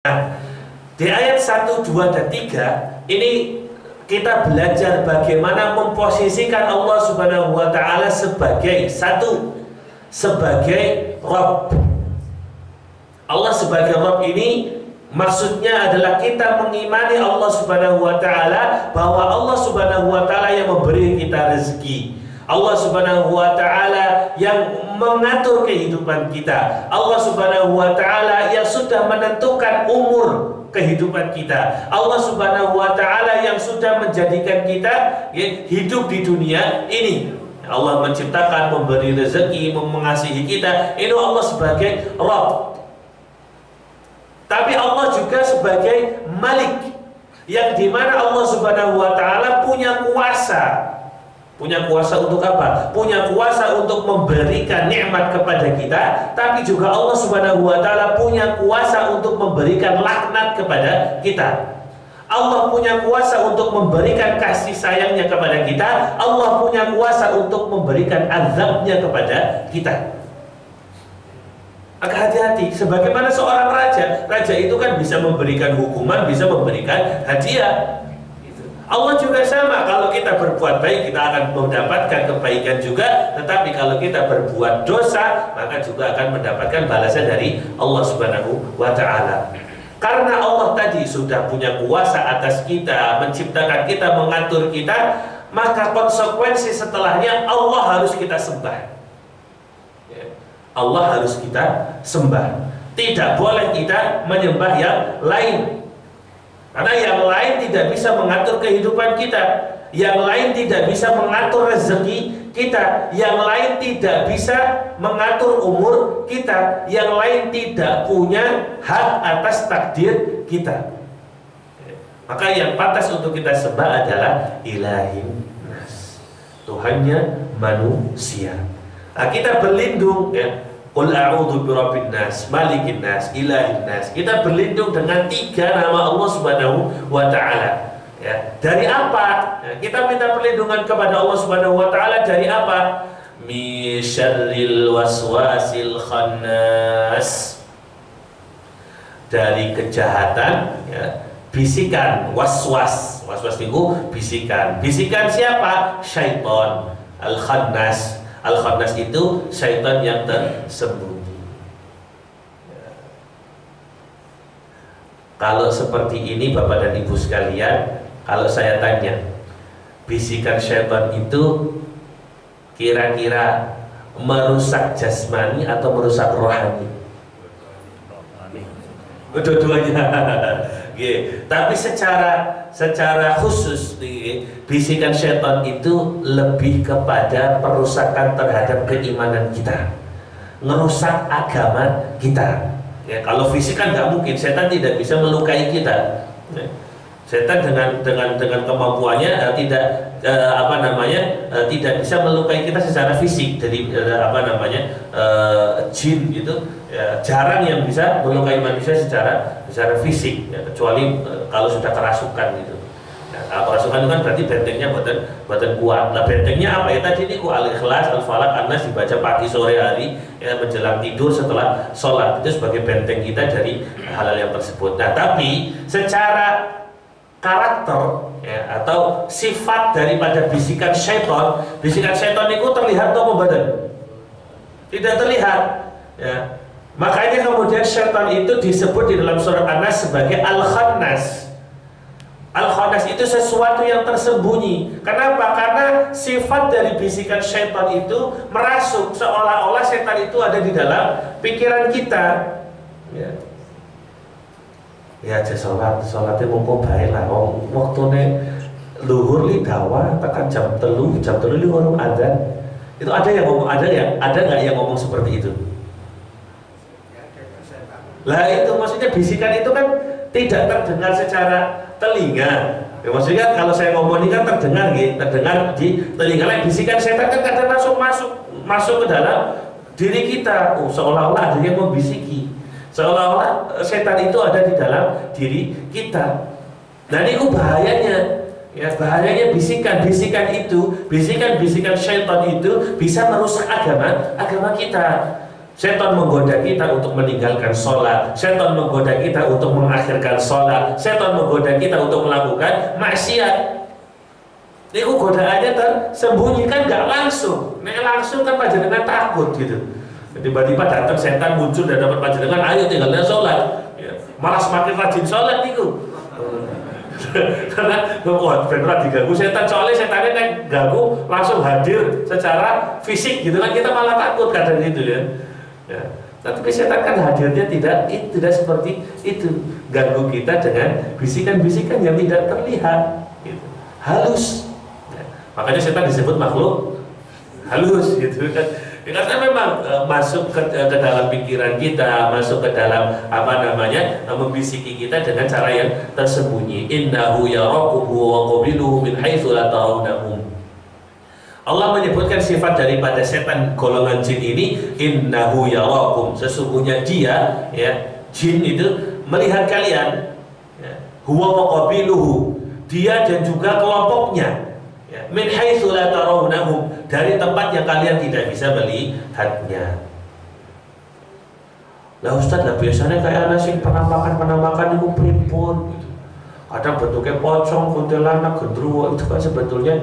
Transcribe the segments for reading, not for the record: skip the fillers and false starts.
Nah, di ayat 1, 2, dan 3 ini kita belajar bagaimana memposisikan Allah Subhanahu wa Ta'ala sebagai satu, sebagai Rabb. Allah sebagai Rabb ini maksudnya adalah kita mengimani Allah Subhanahu wa Ta'ala, bahwa Allah Subhanahu wa Ta'ala yang memberi kita rezeki, Allah Subhanahu wa Ta'ala yang mengatur kehidupan kita, Allah Subhanahu wa Ta'ala yang sudah menentukan umur kehidupan kita, Allah Subhanahu wa Ta'ala yang sudah menjadikan kita hidup di dunia ini. Allah menciptakan, memberi rezeki, mengasihi kita. Ini Allah sebagai Rabb. Tapi Allah juga sebagai Malik, yang dimana Allah Subhanahu wa Ta'ala punya kuasa. Punya kuasa untuk apa? Punya kuasa untuk memberikan nikmat kepada kita, tapi juga Allah Subhanahu wa Ta'ala punya kuasa untuk memberikan laknat kepada kita. Allah punya kuasa untuk memberikan kasih sayangnya kepada kita, Allah punya kuasa untuk memberikan azabnya kepada kita. Maka hati-hati, sebagaimana seorang raja, raja itu kan bisa memberikan hukuman, bisa memberikan hadiah. Allah juga sama, kalau kita berbuat baik kita akan mendapatkan kebaikan juga, tetapi kalau kita berbuat dosa maka juga akan mendapatkan balasan dari Allah Subhanahu wa Ta'ala. Karena Allah tadi sudah punya kuasa atas kita, menciptakan kita, mengatur kita, maka konsekuensi setelahnya Allah harus kita sembah. Allah harus kita sembah. Tidak boleh kita menyembah yang lain, karena yang lain tidak bisa mengatur kehidupan kita, yang lain tidak bisa mengatur rezeki kita, yang lain tidak bisa mengatur umur kita, yang lain tidak punya hak atas takdir kita. Maka yang pantas untuk kita sembah adalah Ilahin Nas, Tuhannya manusia. Nah, kita berlindung, ya, Qul a'udzu birabbin nas, malikin nas, ilahin nas. Kita berlindung dengan 3 nama Allah Subhanahu wa Ta'ala. Ya, dari apa? Ya, kita minta perlindungan kepada Allah Subhanahu wa Ta'ala dari apa? Mi syarril waswasil khannas, dari kejahatan, ya, bisikan, waswas. Waswas itu bisikan. Bisikan siapa? Syaitan. Al-khannas. Al-khannas itu syaitan yang tersembunyi. Kalau seperti ini Bapak dan Ibu sekalian, kalau saya tanya, bisikan syaitan itu kira-kira merusak jasmani atau merusak rohani? Dua-duanya. Tapi secara khusus bisikan syaitan itu lebih kepada perusakan terhadap keimanan kita, ngerusak agama kita. Ya, kalau fisik kan nggak mungkin, setan tidak bisa melukai kita. Ya, setan dengan kemampuannya tidak bisa melukai kita secara fisik. Jadi jin itu ya, jarang yang bisa melukai manusia secara fisik, ya, kecuali kalau sudah kerasukan gitu. Nah, kalau kerasukan itu kan berarti bentengnya buatan kuat. Nah, bentengnya apa ya? Tadi ini Al-Ikhlas, Al-Falaq, An-Nas dibaca pagi sore hari, ya, menjelang tidur setelah sholat, itu sebagai benteng kita dari hal-hal yang tersebut. Nah, tapi secara karakter, ya, atau sifat daripada bisikan syaitan itu terlihat atau badan? Tidak terlihat, ya. Makanya kemudian syaitan itu disebut di dalam surat An-Nas sebagai Al-Khannas. Al-Khannas itu sesuatu yang tersembunyi. Kenapa? Karena sifat dari bisikan syaitan itu merasuk, seolah-olah setan itu ada di dalam pikiran kita, ya. Ya aja sholatnya mongko bae lah. Waktune luhur li dawa tekan jam 3 li warung adzan. Itu ada yang ngomong, ada nggak yang ngomong seperti itu? Lah itu maksudnya bisikan itu kan tidak terdengar secara telinga. Ya, maksudnya kalau saya ngomong ini kan terdengar di telinga. Lain bisikan setan kan kadang masuk ke dalam diri kita. Seolah-olah ada yang membisiki. Seolah-olah setan itu ada di dalam diri kita. Dan itu bahayanya. Ya, bahayanya bisikan syaitan itu bisa merusak agama kita. Setan menggoda kita untuk meninggalkan sholat, setan menggoda kita untuk mengakhirkan sholat, setan menggoda kita untuk melakukan maksiat. Itu godaannya tersembunyi, kan nggak langsung. Nek langsung kan panjenengan takut gitu. Tiba-tiba datang setan muncul dan dapat panjenengan, ayo tinggalnya sholat. Ya, malah semakin rajin sholat itu. Karena beneran diganggu setan, soalnya setannya kan ganggu langsung hadir secara fisik gitu kan, kita malah takut kadang itu ya. Ya. Tapi setan kan hadirnya tidak seperti itu, ganggu kita dengan bisikan-bisikan yang tidak terlihat, gitu. Halus. Ya. Makanya setan disebut makhluk halus, gitu kan. Ya, karena memang masuk ke dalam pikiran kita, masuk ke dalam membisiki kita dengan cara yang tersembunyi. Innahu yarakum wa qabiluhu min haitsu la tarawnahum. Allah menyebutkan sifat daripada setan golongan jin ini, innahu yarakum, sesungguhnya dia, ya, jin itu melihat kalian, ya, huwa wa qabiluhu, dia dan juga kelompoknya, ya, min haitsu la tarawnahum, dari tempat yang kalian tidak bisa melihatnya. Lah Ustaz, lah biasanya kayak anak sing penampakan itu pripun gitu. Kadang bentuknya pocong, kuntilanak, gendruwo, itu kan sebetulnya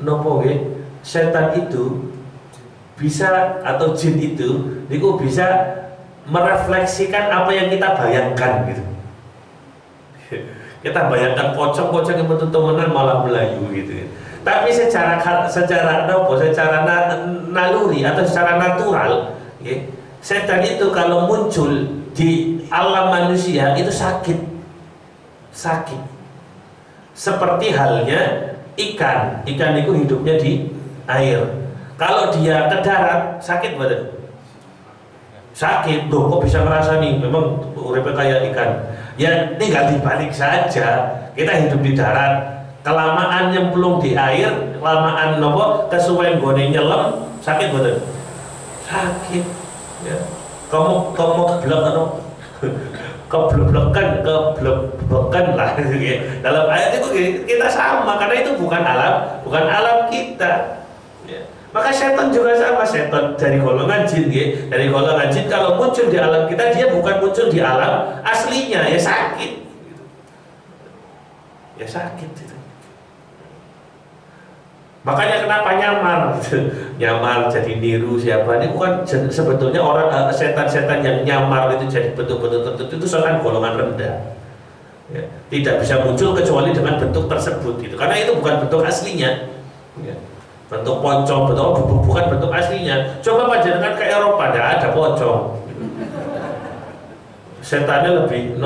nopo nggih? Setan itu bisa, atau jin itu bisa merefleksikan apa yang kita bayangkan gitu. Kita bayangkan pocong yang bentuk temenan malah melayu gitu. Tapi secara naluri atau secara natural, ya, setan itu kalau muncul di alam manusia itu sakit. Seperti halnya ikan itu hidupnya di air. Kalau dia ke darat sakit badan. Sakit, loh kok bisa ngerasani? Memang uripnya kayak ikan. Ya tinggal dibalik saja. Kita hidup di darat, kelamaan nyemplung di air, kelamaan kesuwen gone nyelam, sakit badan. Sakit. Ya. Kamu kebleblekan lah gitu ya. Dalam ayat itu kita sama, karena itu bukan alam kita. Ya. Maka setan juga sama, setan dari golongan jin, ya. Dari golongan jin kalau muncul di alam kita, dia bukan muncul di alam aslinya, ya sakit. Ya sakit gitu. Makanya kenapa nyamar gitu. Nyamar jadi niru siapa, ini bukan sebetulnya orang setan-setan yang nyamar itu jadi bentuk-bentuk tertentu, itu setan golongan rendah, ya. Tidak bisa muncul kecuali dengan bentuk tersebut gitu. Karena itu bukan bentuk aslinya, ya. Bentuk pocong, bukan bentuk aslinya. Coba panjenengan ke Eropa, tidak ada pocong. Setannya lebih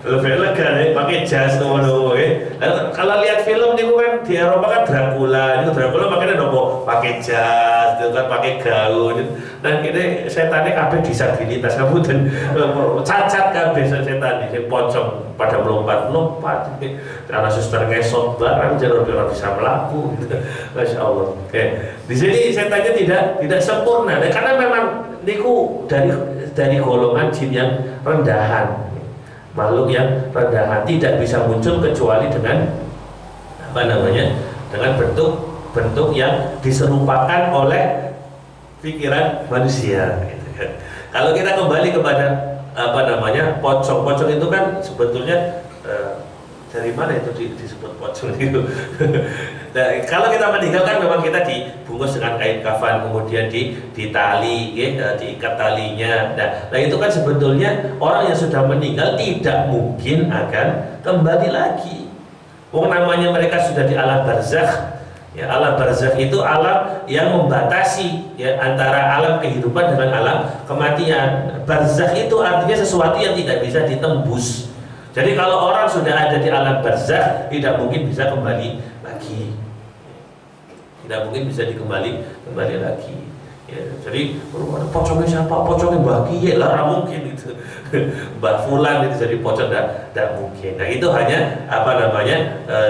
lega nih, pakai jas Kalau lihat film nih kan di Eropa kan Dracula makanya pakai jas, itu kan pakai gaun. Dan kita setannya kabeh disabilitas, kamu dan cacat kabeh setan di pocong pada melompat. Karena suster ngesot barang jadi orang bisa melaku. Masya Allah. Oke. Di sini setannya tidak sempurna, karena memang niku dari golongan jin yang rendahan. Makhluk yang rendahan tidak bisa muncul kecuali dengan dengan bentuk yang diserupakan oleh pikiran manusia. Kalau kita kembali kepada pocong itu kan sebetulnya dari mana itu disebut pocong itu? Nah, kalau kita meninggal kan memang kita dibungkus dengan kain kafan, kemudian ditali, ya, diikat talinya. Nah itu kan sebetulnya orang yang sudah meninggal tidak mungkin akan kembali lagi. Namanya mereka sudah di alam barzakh. Ya, alam barzakh itu alam yang membatasi, ya, antara alam kehidupan dengan alam kematian. Barzakh itu artinya sesuatu yang tidak bisa ditembus. Jadi kalau orang sudah ada di alam barzakh, tidak mungkin bisa kembali lagi. Tidak mungkin bisa kembali lagi. Ya, jadi pocongnya siapa? Pocongnya Mbah Kiye lah, mungkin itu. Mbah Fulan itu jadi pocong, tidak mungkin. Nah itu hanya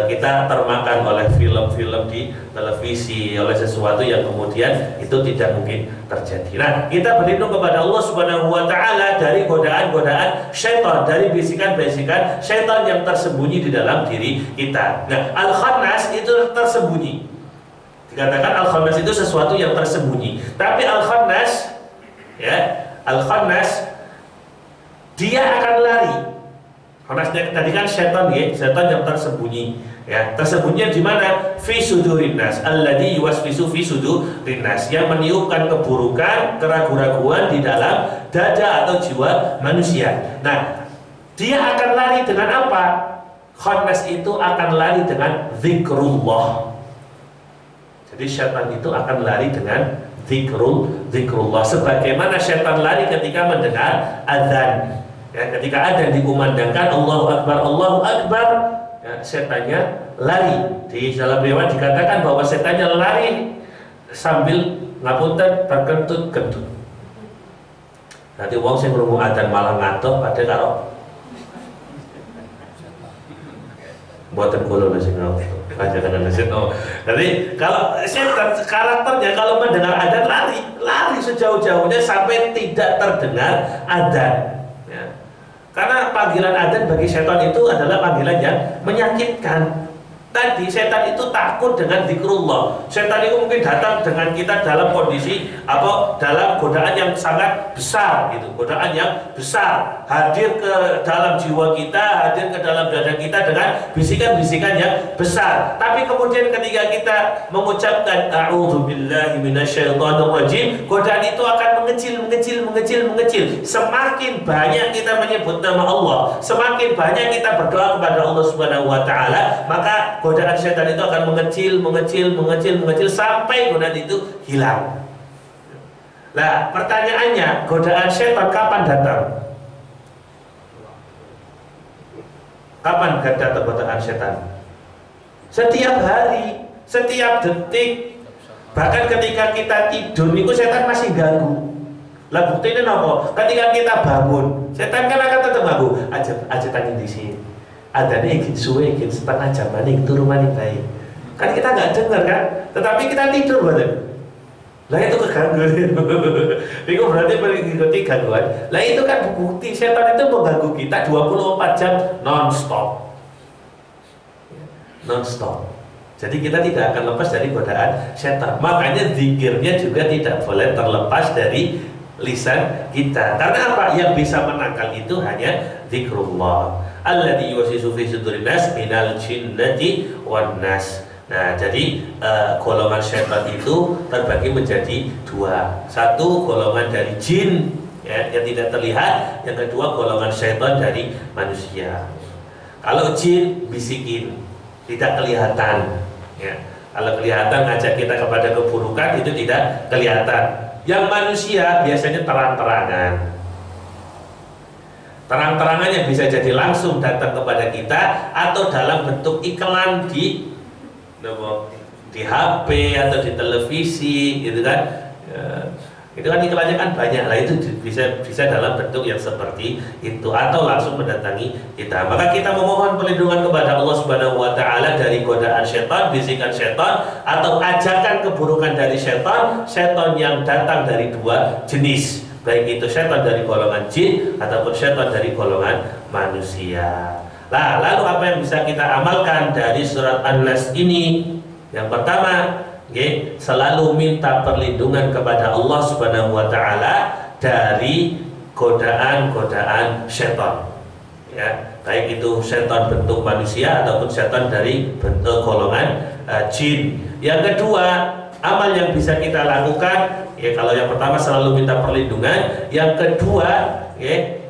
kita termakan oleh film-film di televisi, oleh sesuatu yang kemudian itu tidak mungkin terjadi. Nah kita berlindung kepada Allah Subhanahu Wa Taala dari godaan-godaan syaitan, dari bisikan-bisikan syaitan yang tersembunyi di dalam diri kita. Nah al-khannas itu tersembunyi Dikatakan al-khannas itu sesuatu yang tersembunyi. Tapi al-khannas, ya, al-khannas dia akan lari. Khannas tadi kan setan, ya, setan yang tersembunyi. Ya, tersembunyi di mana? Fi sudurin nas, alladzi yuwaswisu fi sudurin nas, yang meniupkan keburukan, keraguan-raguan di dalam dada atau jiwa manusia. Nah, dia akan lari dengan apa? Khannas itu akan lari dengan zikrullah. Jadi syaitan itu akan lari dengan zikrullah. Sebagaimana syaitan lari ketika mendengar azan. Ya, ketika azan dikumandangkan Allahu Akbar, ya, setannya lari. Di dalam riwayat dikatakan bahwa setannya lari sambil ngapunten terkentut-kentut. Nanti wong sing krungu adzan malah ngantuk padahal karo mboten kula lho sing ngantuk. Jadi kalau setan karakternya kalau mendengar adzan lari sejauh-jauhnya sampai tidak terdengar adzan. Ya. Karena panggilan adzan bagi setan itu adalah panggilan yang menyakitkan. Tadi setan itu takut dengan zikrullah. Setan itu mungkin datang dengan kita dalam kondisi apa, dalam godaan yang sangat besar gitu, godaan yang besar hadir ke dalam jiwa kita, hadir ke dalam dada kita dengan bisikan-bisikan yang besar. Tapi kemudian ketika kita mengucapkan a'udzubillahi minasyaitonirrajim, godaan itu akan mengecil. Semakin banyak kita menyebut nama Allah, semakin banyak kita berdoa kepada Allah Subhanahu wa taala, maka godaan setan itu akan mengecil sampai godaan itu hilang. Nah, pertanyaannya, godaan setan kapan datang? Kapan datang godaan setan? Setiap hari, setiap detik. Bahkan ketika kita tidur itu setan masih ganggu. Lah buktinya apa? Ketika kita bangun, setan kan akan tetap ganggu. Aja tanya di sini. Ada nih ingin suwe, ingin setengah jam maning turun maning baik. Kan kita nggak dengar kan, tetapi kita tidur betul. Lah itu keganggu. Itu berarti mengikuti gangguan. Lah itu kan bukti setan itu mengganggu kita 24 jam non-stop. Jadi kita tidak akan lepas dari godaan setan. Makanya zikirnya juga tidak boleh terlepas dari lisan kita. Karena apa? Yang bisa menangkal itu hanya zikrullah. Alladzi yuwaswisu fi sudurin nas minal jinnati wan nas. Nah, jadi golongan syaitan itu terbagi menjadi dua. Satu golongan dari jin, ya, yang tidak terlihat. Yang kedua golongan syaitan dari manusia. Kalau jin bisikin, tidak kelihatan, ya. Kalau kelihatan ngajak kita kepada keburukan itu tidak kelihatan. Yang manusia biasanya terang-terangan. Terang-terangan yang bisa jadi langsung datang kepada kita atau dalam bentuk iklan di HP atau di televisi, gitu kan? Itu kan iklannya kan banyak lah, itu bisa dalam bentuk yang seperti itu atau langsung mendatangi kita. Maka kita memohon perlindungan kepada Allah Subhanahu wa taala dari godaan setan, bisikan setan atau ajakan keburukan dari setan yang datang dari dua jenis. Baik itu setan dari golongan jin ataupun setan dari golongan manusia. Nah, lalu apa yang bisa kita amalkan dari surat An-Nas ini? Yang pertama, selalu minta perlindungan kepada Allah Subhanahu wa taala dari godaan-godaan setan. Ya, baik itu setan bentuk manusia ataupun setan dari bentuk golongan jin. Yang kedua, amal yang bisa kita lakukan, ya, kalau yang pertama selalu minta perlindungan, yang kedua, ya,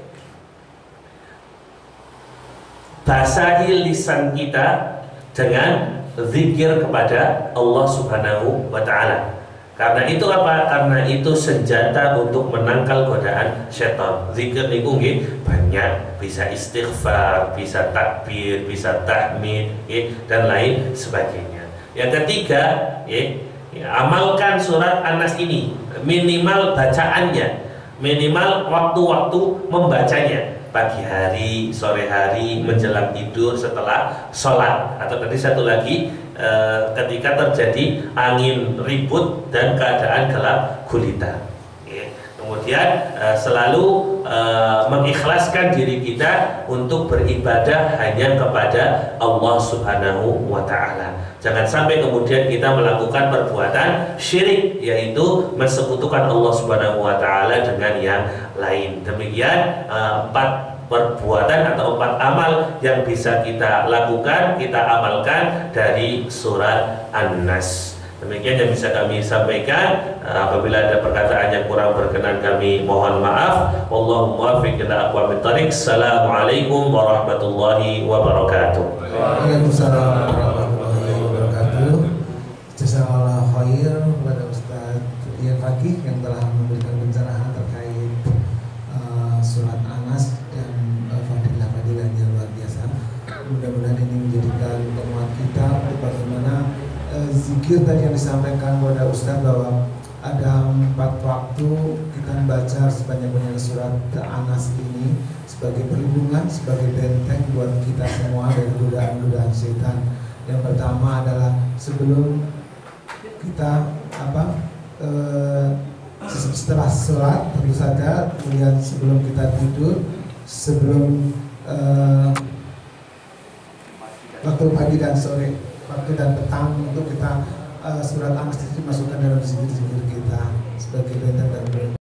basahi lisan kita dengan zikir kepada Allah Subhanahu wa taala. Karena itu apa? Karena itu senjata untuk menangkal godaan setan. Zikir niku nggih banyak, bisa istighfar, bisa takbir, bisa tahmid, dan lain sebagainya. Yang ketiga, amalkan surat An-Nas ini, minimal bacaannya, minimal waktu-waktu membacanya, pagi hari, sore hari, menjelang tidur, setelah sholat, atau tadi satu lagi ketika terjadi angin ribut dan keadaan gelap gulita. Kemudian kemudian selalu mengikhlaskan diri kita untuk beribadah hanya kepada Allah Subhanahu wa Ta'ala. Jangan sampai kemudian kita melakukan perbuatan syirik, yaitu mensekutukan Allah Subhanahu wa Ta'ala dengan yang lain. Demikian 4 perbuatan atau 4 amal yang bisa kita lakukan, kita amalkan dari surat An-Nas. Demikian yang bisa kami sampaikan. Apabila ada perkataan yang kurang berkenan, kami mohon maaf. Wallahu muwaffiq ila aqwamit thariq. Assalamualaikum warahmatullahi wabarakatuh. Waalaikumsalam warahmatullahi wabarakatuh. Jazakallahu khair kepada Ustaz Rian Fakih yang telah memberikan pencerahan terkait surat An-Nas dan fadilah-fadilah yang luar biasa. Mudah-mudahan ini menjadikan penguat kita untuk bagaimana zikir tadi yang disampaikan kepada Ustaz, bahwa ada 4 waktu kita membaca sebanyak-banyaknya surat An-Nas ini sebagai perlindungan, sebagai benteng buat kita semua dari godaan-godaan setan. Yang pertama adalah sebelum kita setelah sholat tentu saja, kemudian sebelum kita tidur, sebelum waktu pagi dan sore, waktu dan petang, untuk kita surat An-Nas dimasukkan dalam zikir-zikir kita sebagai benteng dan